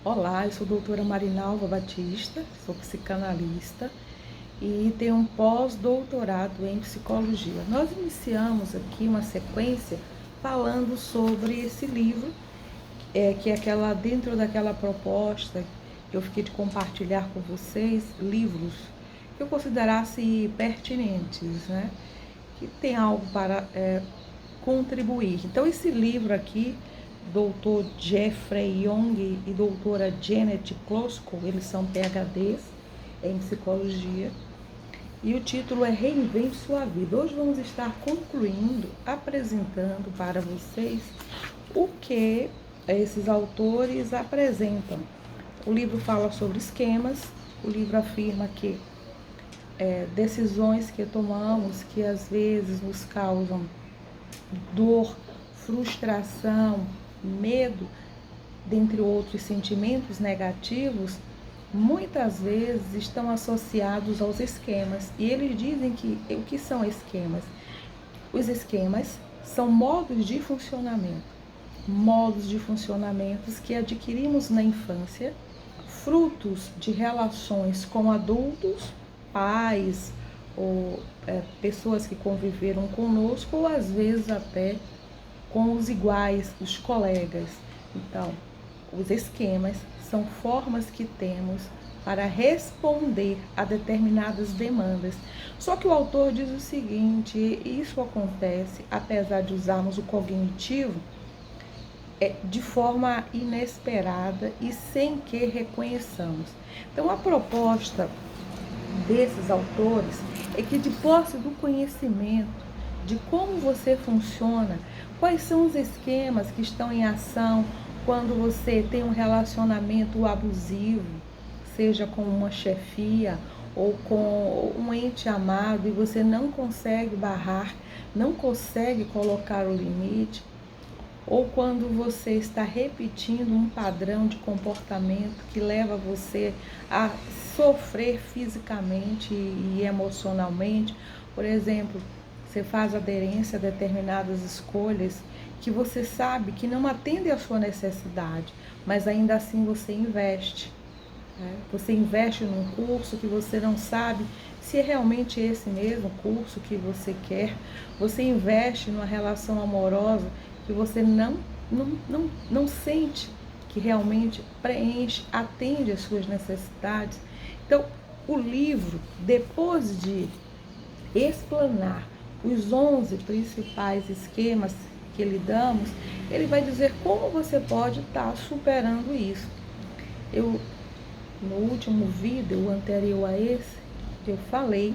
Olá, eu sou a doutora Marinalva Batista, sou psicanalista e tenho um pós-doutorado em psicologia. Nós iniciamos aqui uma sequência falando sobre esse livro, que é dentro daquela proposta que eu fiquei de compartilhar com vocês, livros que eu considerasse pertinentes, né? Que tem algo para contribuir. Então, esse livro aqui, doutor Jeffrey Young e doutora Janet Klosko, eles são PhDs em psicologia, e o título é Reinvente Sua Vida. Hoje vamos estar concluindo, apresentando para vocês o que esses autores apresentam. O livro fala sobre esquemas, o livro afirma que decisões que tomamos que às vezes nos causam dor, frustração, medo, dentre outros sentimentos negativos, muitas vezes estão associados aos esquemas. E eles dizem que o que são esquemas? Os esquemas são modos de funcionamentos que adquirimos na infância, frutos de relações com adultos, pais ou pessoas que conviveram conosco, ou às vezes até com os iguais, os colegas. Então, os esquemas são formas que temos para responder a determinadas demandas. Só que o autor diz o seguinte: isso acontece, apesar de usarmos o cognitivo, de forma inesperada e sem que reconheçamos. Então, a proposta desses autores é que, de posse do conhecimento de como você funciona, quais são os esquemas que estão em ação quando você tem um relacionamento abusivo, seja com uma chefia ou com um ente amado, e você não consegue barrar, não consegue colocar o limite, ou quando você está repetindo um padrão de comportamento que leva você a sofrer fisicamente e emocionalmente. Por exemplo, você faz aderência a determinadas escolhas que você sabe que não atendem à sua necessidade, mas ainda assim você investe. Você investe num curso que você não sabe se é realmente esse mesmo curso que você quer. Você investe numa relação amorosa que você não sente que realmente preenche, atende às suas necessidades. Então, o livro, depois de explanar os 11 principais esquemas que lhe damos, ele vai dizer como você pode estar superando isso. No último vídeo anterior a esse, eu falei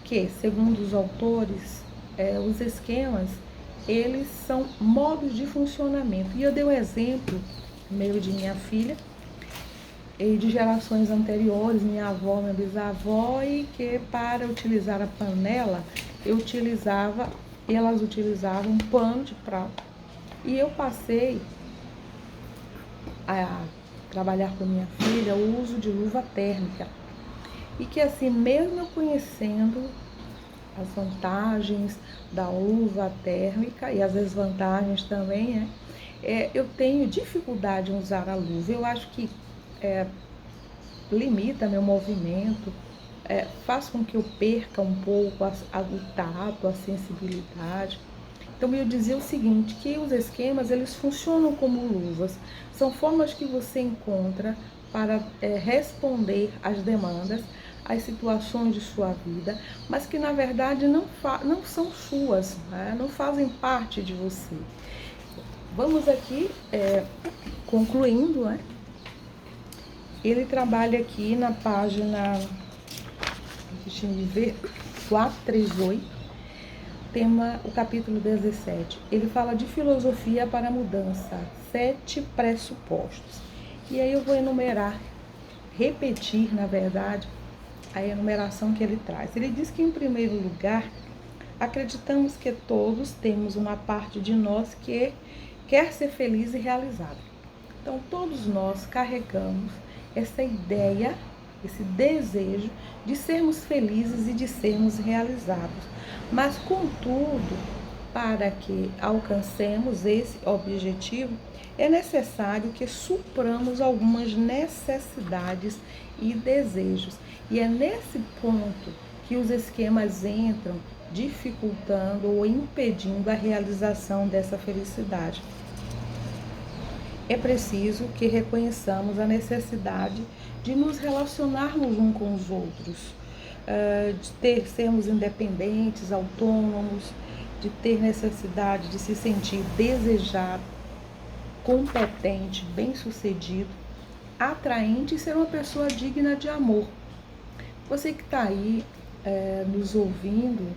que, segundo os autores, os esquemas, eles são modos de funcionamento. E eu dei um exemplo meu de minha filha, e de gerações anteriores, minha avó, minha bisavó, e que para utilizar a panela, elas utilizavam um pano de prato. E eu passei a trabalhar com minha filha o uso de luva térmica. E que assim, mesmo eu conhecendo as vantagens da luva térmica e as desvantagens também, eu tenho dificuldade em usar a luva. Eu acho que limita meu movimento, faz com que eu perca um pouco o tato, a sensibilidade. Então eu dizia o seguinte, que os esquemas, eles funcionam como luvas, são formas que você encontra para responder às demandas, às situações de sua vida, mas que na verdade não são suas, né? Não fazem parte de você. Vamos aqui concluindo, né? Ele trabalha aqui na página, deixa eu ver, 438, tema, o capítulo 17. Ele fala de filosofia para a mudança, 7 pressupostos. E aí eu vou repetir, na verdade, a enumeração que ele traz. Ele diz que, em primeiro lugar, acreditamos que todos temos uma parte de nós que quer ser feliz e realizado. Então, todos nós carregamos essa ideia, esse desejo de sermos felizes e de sermos realizados. Mas, contudo, para que alcancemos esse objetivo, é necessário que supramos algumas necessidades e desejos. E é nesse ponto que os esquemas entram, dificultando ou impedindo a realização dessa felicidade. É preciso que reconheçamos a necessidade de nos relacionarmos uns com os outros, de sermos independentes, autônomos, de ter necessidade de se sentir desejado, competente, bem-sucedido, atraente e ser uma pessoa digna de amor. Você que está aí nos ouvindo,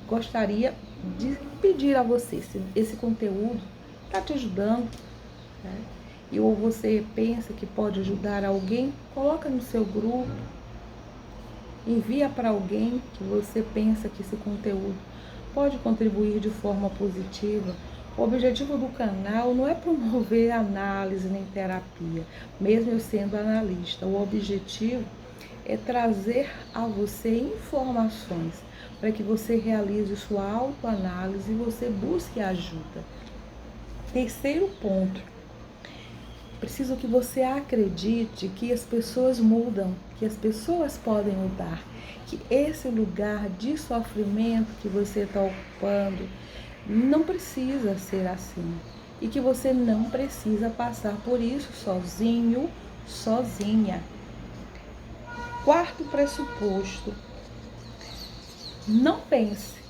gostaria de pedir a você, se esse conteúdo está te ajudando, né? E ou você pensa que pode ajudar alguém, coloca no seu grupo, envia para alguém que você pensa que esse conteúdo pode contribuir de forma positiva. O objetivo do canal não é promover análise nem terapia, mesmo eu sendo analista. O objetivo é trazer a você informações para que você realize sua autoanálise e você busque ajuda. Terceiro ponto, preciso que você acredite que as pessoas mudam, que as pessoas podem mudar, que esse lugar de sofrimento que você está ocupando não precisa ser assim e que você não precisa passar por isso sozinho, sozinha. Quarto pressuposto, não pense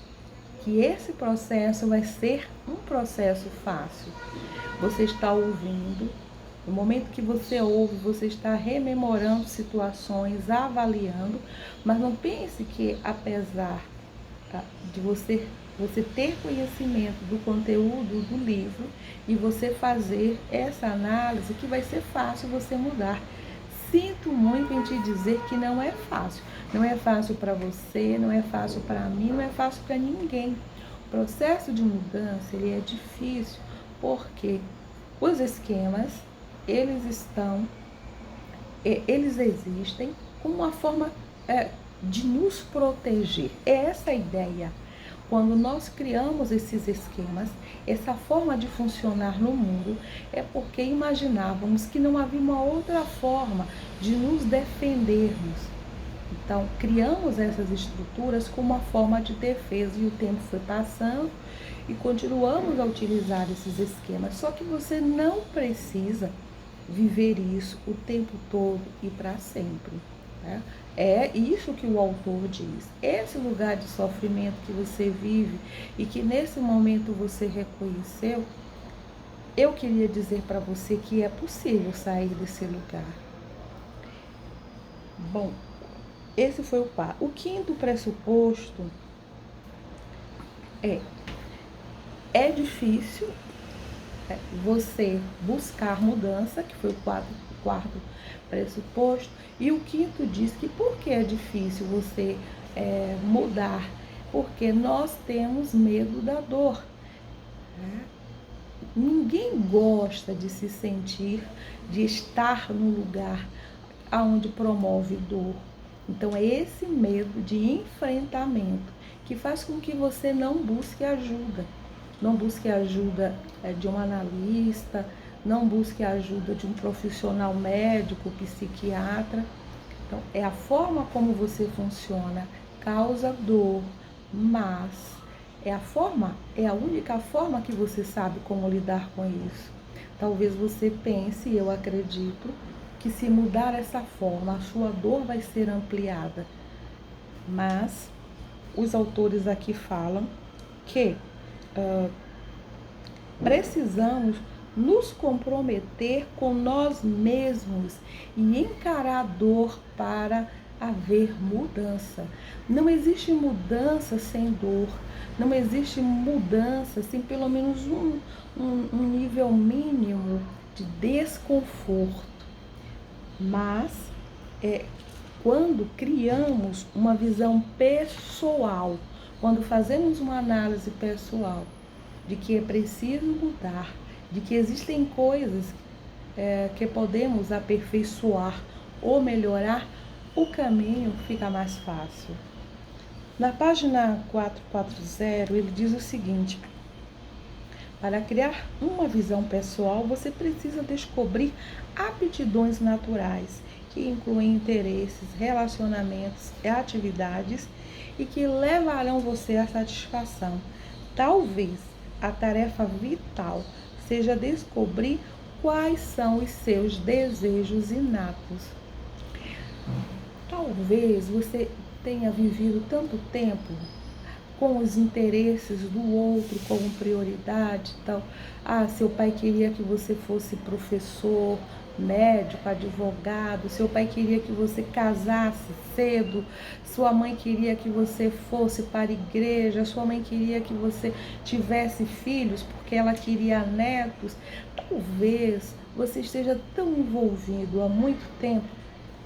que esse processo vai ser um processo fácil. Você está ouvindo, no momento que você ouve, você está rememorando situações, avaliando, mas não pense que apesar de você ter conhecimento do conteúdo do livro e você fazer essa análise, que vai ser fácil você mudar. Sinto muito em te dizer que não é fácil. Não é fácil para você, não é fácil para mim, não é fácil para ninguém. O processo de mudança, ele é difícil porque os esquemas, eles existem como uma forma de nos proteger. É essa a ideia. Quando nós criamos esses esquemas, essa forma de funcionar no mundo, é porque imaginávamos que não havia uma outra forma de nos defendermos. Então, criamos essas estruturas como uma forma de defesa e o tempo foi passando e continuamos a utilizar esses esquemas. Só que você não precisa viver isso o tempo todo e para sempre, né? É isso que o autor diz. Esse lugar de sofrimento que você vive e que nesse momento você reconheceu, eu queria dizer para você que é possível sair desse lugar. Bom, esse foi o quarto. O quinto pressuposto é difícil você buscar mudança, que foi o quarto pressuposto, e o quinto diz que por que é difícil você mudar? Porque nós temos medo da dor, né? Ninguém gosta de se sentir, de estar no lugar onde promove dor. Então é esse medo de enfrentamento que faz com que você não busque ajuda. Não busque ajuda de um analista, não busque ajuda de um profissional médico, psiquiatra. Então, é a forma como você funciona, causa dor, mas é a única forma que você sabe como lidar com isso. Talvez você pense, e eu acredito, que se mudar essa forma, a sua dor vai ser ampliada. Mas os autores aqui falam que precisamos nos comprometer com nós mesmos e encarar a dor para haver mudança. Não existe mudança sem dor, não existe mudança sem pelo menos um nível mínimo de desconforto. Mas quando criamos uma visão pessoal, quando fazemos uma análise pessoal de que é preciso mudar, de que existem coisas que podemos aperfeiçoar ou melhorar, o caminho fica mais fácil. Na página 440, ele diz o seguinte: para criar uma visão pessoal, você precisa descobrir aptidões naturais, que incluem interesses, relacionamentos e atividades e que levarão você à satisfação. Talvez a tarefa vital seja descobrir quais são os seus desejos inatos. Talvez você tenha vivido tanto tempo com os interesses do outro como prioridade, tal. Seu pai queria que você fosse professor, médico, advogado, seu pai queria que você casasse cedo, sua mãe queria que você fosse para a igreja, sua mãe queria que você tivesse filhos porque ela queria netos. Talvez você esteja tão envolvido há muito tempo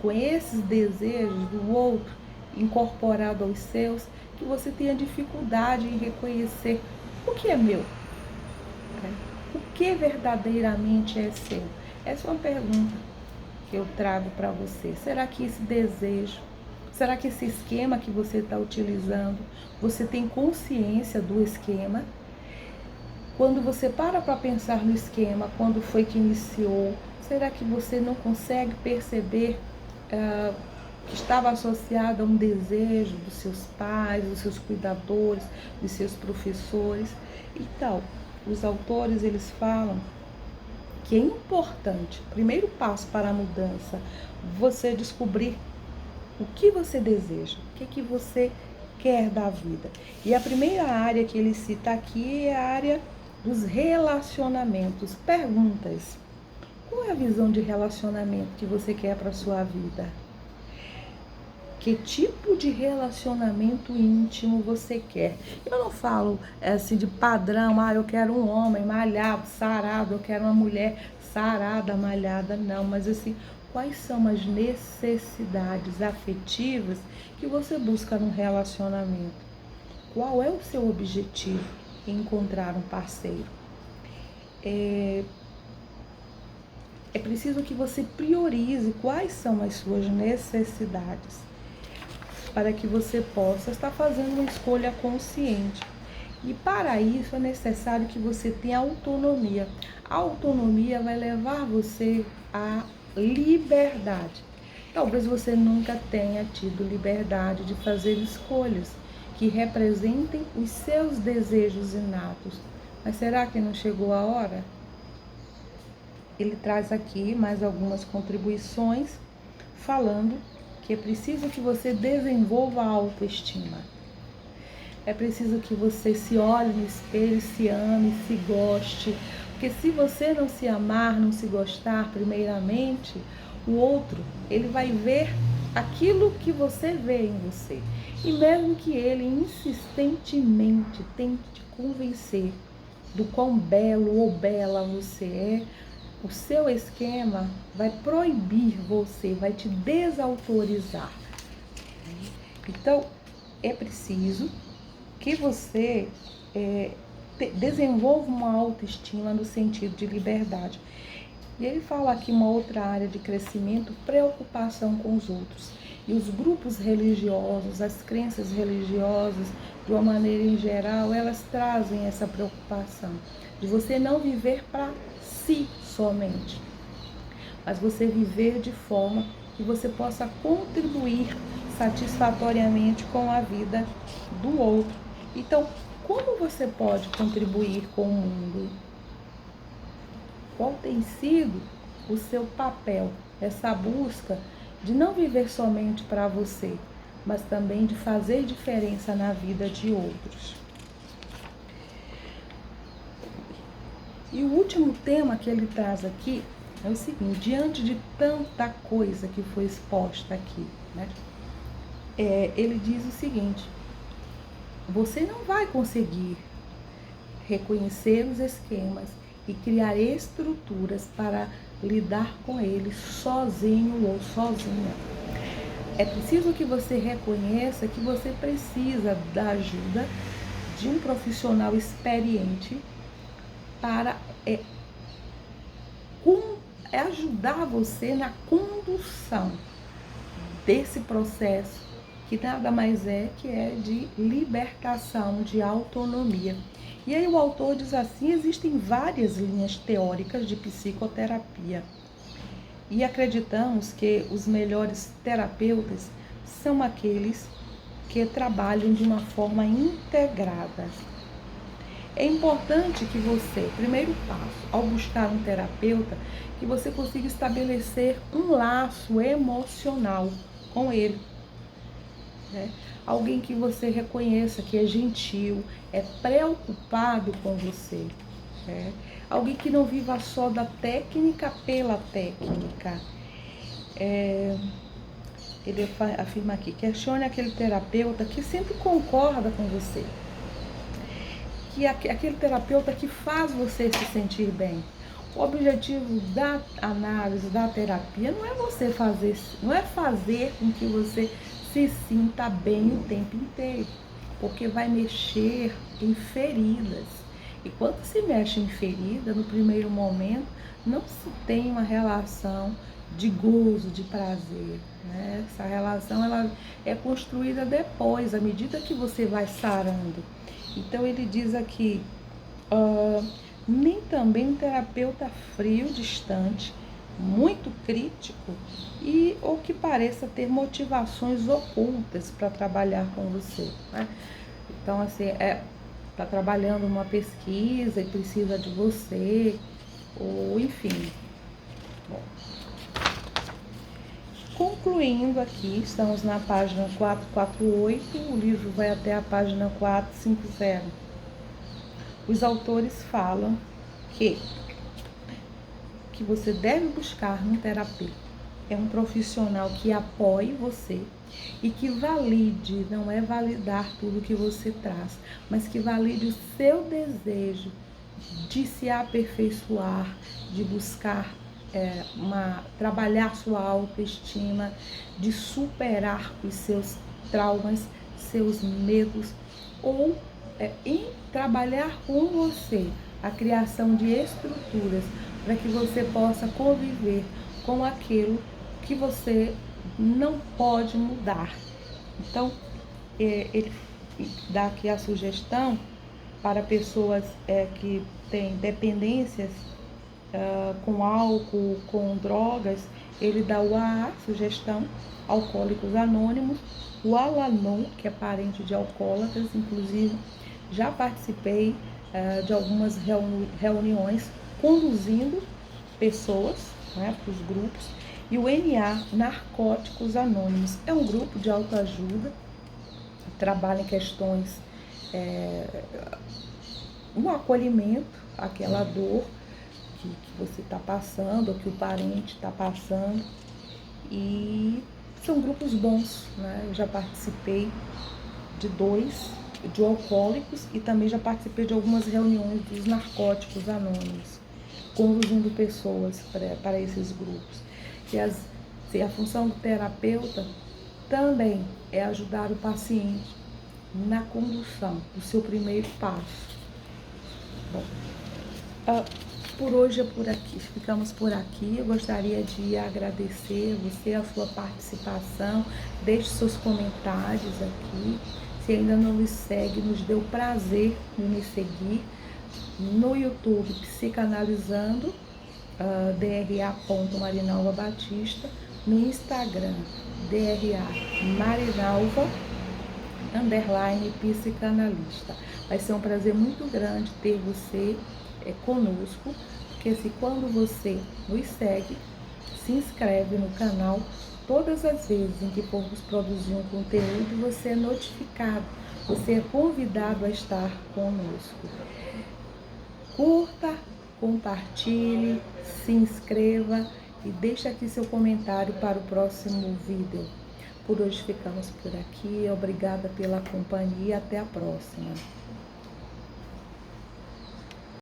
com esses desejos do outro incorporado aos seus, que você tenha dificuldade em reconhecer o que é meu, o que verdadeiramente é seu. Essa é uma pergunta que eu trago para você. Será que esse desejo, será que esse esquema que você está utilizando, você tem consciência do esquema? Quando você para pensar no esquema, quando foi que iniciou, será que você não consegue perceber que estava associado a um desejo dos seus pais, dos seus cuidadores, dos seus professores? Então, os autores, eles falam que é importante, primeiro passo para a mudança, você descobrir o que você deseja, o que você quer da vida. E a primeira área que ele cita aqui é a área dos relacionamentos. Perguntas: qual é a visão de relacionamento que você quer para a sua vida? Que tipo de relacionamento íntimo você quer? Eu não falo assim de padrão, eu quero um homem malhado, sarado, eu quero uma mulher sarada, malhada, não. Mas assim, quais são as necessidades afetivas que você busca no relacionamento? Qual é o seu objetivo em encontrar um parceiro? É preciso que você priorize quais são as suas necessidades, para que você possa estar fazendo uma escolha consciente. E para isso é necessário que você tenha autonomia. A autonomia vai levar você à liberdade. Talvez você nunca tenha tido liberdade de fazer escolhas que representem os seus desejos inatos. Mas será que não chegou a hora? Ele traz aqui mais algumas contribuições falando que é preciso que você desenvolva a autoestima. É preciso que você se olhe no espelho, se ame, se goste. Porque se você não se amar, não se gostar primeiramente, o outro, ele vai ver aquilo que você vê em você. E mesmo que ele insistentemente tente te convencer do quão belo ou bela você é, o seu esquema vai proibir você, vai te desautorizar. Então, é preciso que você desenvolva uma autoestima no sentido de liberdade. E ele fala aqui uma outra área de crescimento: preocupação com os outros. E os grupos religiosos, as crenças religiosas, de uma maneira em geral, elas trazem essa preocupação de você não viver para si somente, mas você viver de forma que você possa contribuir satisfatoriamente com a vida do outro. Então, como você pode contribuir com o mundo? Qual tem sido o seu papel? Essa busca de não viver somente para você, mas também de fazer diferença na vida de outros. E o último tema que ele traz aqui é o seguinte: diante de tanta coisa que foi exposta aqui, né? Ele diz o seguinte: você não vai conseguir reconhecer os esquemas e criar estruturas para lidar com eles sozinho ou sozinha. É preciso que você reconheça que você precisa da ajuda de um profissional experiente para ajudar você na condução desse processo que nada mais é que é de libertação, de autonomia. E aí o autor diz assim: existem várias linhas teóricas de psicoterapia e acreditamos que os melhores terapeutas são aqueles que trabalham de uma forma integrada. É importante que você, primeiro passo, ao buscar um terapeuta, que você consiga estabelecer um laço emocional com ele, né? Alguém que você reconheça que é gentil, é preocupado com você, né? Alguém que não viva só da técnica pela técnica. Ele afirma aqui: questione aquele terapeuta que sempre concorda com você, que aquele terapeuta que faz você se sentir bem. O objetivo da análise, da terapia, não é você fazer, não é fazer com que você se sinta bem o tempo inteiro, porque vai mexer em feridas. E quando se mexe em ferida, no primeiro momento, não se tem uma relação de gozo, de prazer, né? Essa relação ela é construída depois, à medida que você vai sarando. Então ele diz aqui, nem também um terapeuta frio, distante, muito crítico e ou que pareça ter motivações ocultas para trabalhar com você, né? Então assim, está trabalhando uma pesquisa e precisa de você, ou enfim. Bom, concluindo aqui, estamos na página 448, o livro vai até a página 450. Os autores falam que você deve buscar um terapeuta. É um profissional que apoie você e que valide, não é validar tudo que você traz, mas que valide o seu desejo de se aperfeiçoar, de buscar trabalhar sua autoestima, de superar os seus traumas, seus medos, ou em trabalhar com você a criação de estruturas para que você possa conviver com aquilo que você não pode mudar. Então, ele dá aqui a sugestão para pessoas que têm dependências com álcool, com drogas. Ele dá o AA, sugestão, Alcoólicos Anônimos, o Al-Anon, que é parente de alcoólatras, inclusive já participei de algumas reuniões conduzindo pessoas, né, para os grupos, e o NA, Narcóticos Anônimos, é um grupo de autoajuda, trabalha em questões, um acolhimento àquela dor que você está passando, ou que o parente está passando, e são grupos bons, né? Eu já participei de 2, de alcoólicos, e também já participei de algumas reuniões dos Narcóticos Anônimos, conduzindo pessoas para esses grupos. E a função do terapeuta também é ajudar o paciente na condução do seu primeiro passo. Bom, por hoje é por aqui, ficamos por aqui. Eu gostaria de agradecer você, a sua participação, deixe seus comentários aqui. Se ainda não nos segue, nos deu prazer em me seguir no YouTube Psicanalizando, DRA.Marinalva Batista, no Instagram DRA Marinalva_psicanalista. Vai ser um prazer muito grande ter você conosco, porque se quando você nos segue, se inscreve no canal, todas as vezes em que formos produzir um conteúdo, você é notificado, você é convidado a estar conosco. Curta, compartilhe, se inscreva e deixe aqui seu comentário para o próximo vídeo. Por hoje ficamos por aqui, obrigada pela companhia, até a próxima.